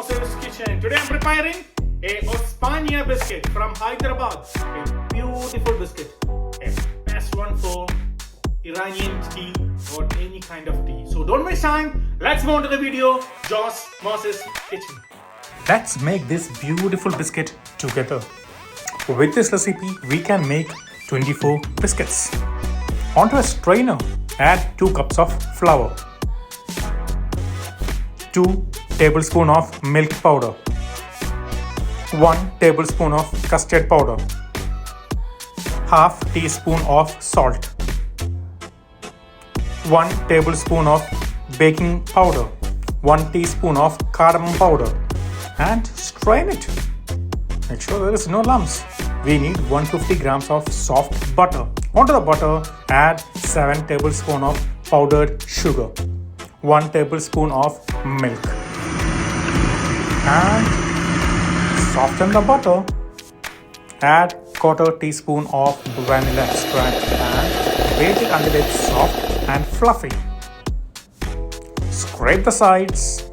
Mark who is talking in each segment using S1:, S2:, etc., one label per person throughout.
S1: Moses Kitchen. Today I'm preparing a Osmania biscuit from Hyderabad. A beautiful biscuit. A best one for Iranian tea or any kind of tea. So don't waste time. Let's go on to the video. Moses Kitchen.
S2: Let's make this beautiful biscuit together. With this recipe, we can make 24 biscuits. Onto a strainer, add 2 cups of flour, 2 tablespoons of milk powder, 1 tablespoon of custard powder, half teaspoon of salt, 1 tablespoon of baking powder, 1 teaspoon of cardamom powder, and strain it. Make sure there is no lumps. We need 150 grams of soft butter. Onto the butter, add 7 tablespoons of powdered sugar, 1 tablespoon of milk, and soften the butter. Add quarter teaspoon of vanilla extract and bake it until it's soft and fluffy. Scrape the sides.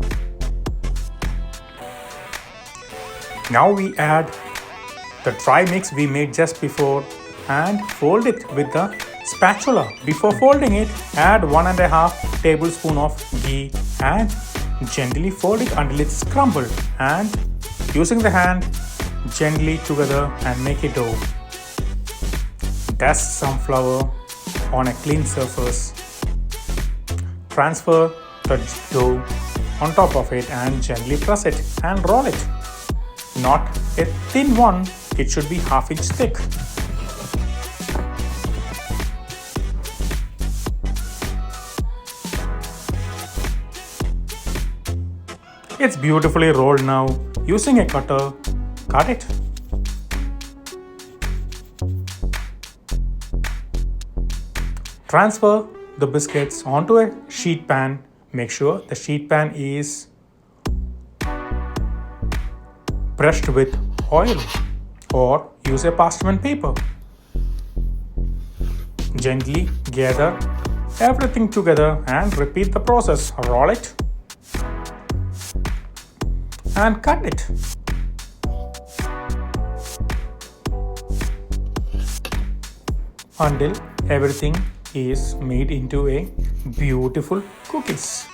S2: Now we add the dry mix we made just before and fold it with the spatula. Before folding it, add 1.5 tablespoon of ghee and gently fold it until it's crumbled, and using the hand gently together and make a dough. Dust some flour on a clean surface. Transfer the dough on top of it and gently press it and roll it. Not a thin one, it should be half-inch thick. It's beautifully rolled now. Using a cutter, cut it. Transfer the biscuits onto a sheet pan. Make sure the sheet pan is brushed with oil or use a parchment paper. Gently gather everything together and repeat the process. Roll it and cut it. Until everything is made into a beautiful cookies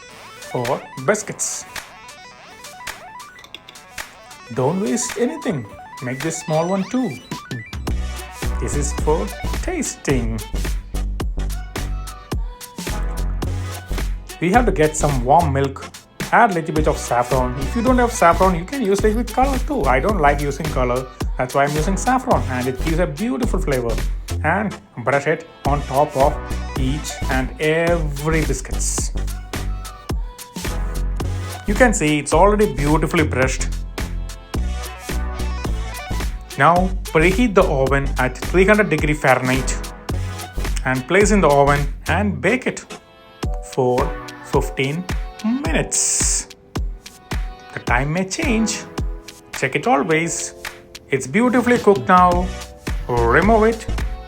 S2: or biscuits. Don't waste anything. Make this small one too. This is for tasting. We have to get some warm milk. Add a little bit of saffron. If you don't have saffron, you can use it with color too. I don't like using color. That's why I'm using saffron, and it gives a beautiful flavor. And brush it on top of each and every biscuits. You can see it's already beautifully brushed. Now preheat the oven at 300 degree Fahrenheit and place in the oven and bake it for 15 minutes. The time may change. Check it always. It's beautifully cooked now. Remove it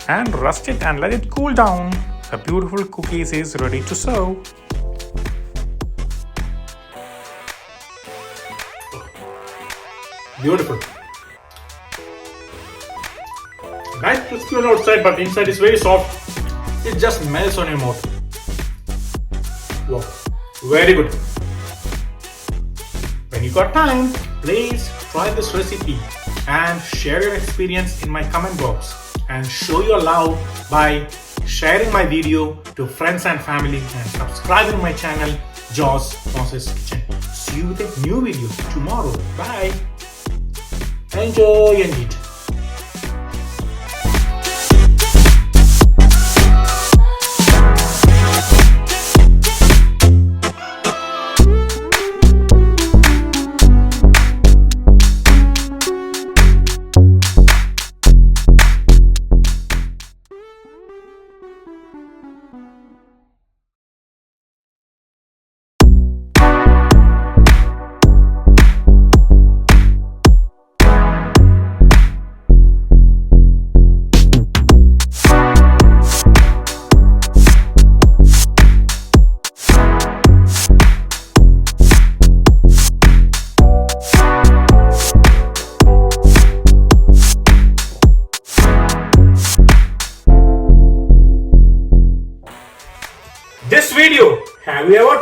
S2: and rest it and let it cool down. The beautiful cookies is ready to serve.
S1: Beautiful. Nice crispy on outside, but inside is very soft. It just melts on your mouth. Wow, very good. When you got time, please try this recipe and share your experience in my comment box, and show your love by sharing my video to friends and family and subscribing my channel, Moses Kitchen. See you with a new video tomorrow. Bye. Enjoy and eat.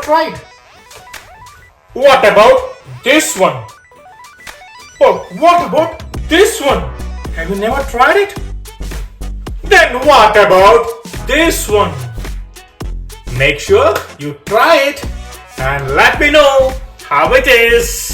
S1: tried?
S2: What about this one? Oh, what about this one?
S1: Have you never tried it?
S2: Then what about this one? Make sure you try it and let me know how it is.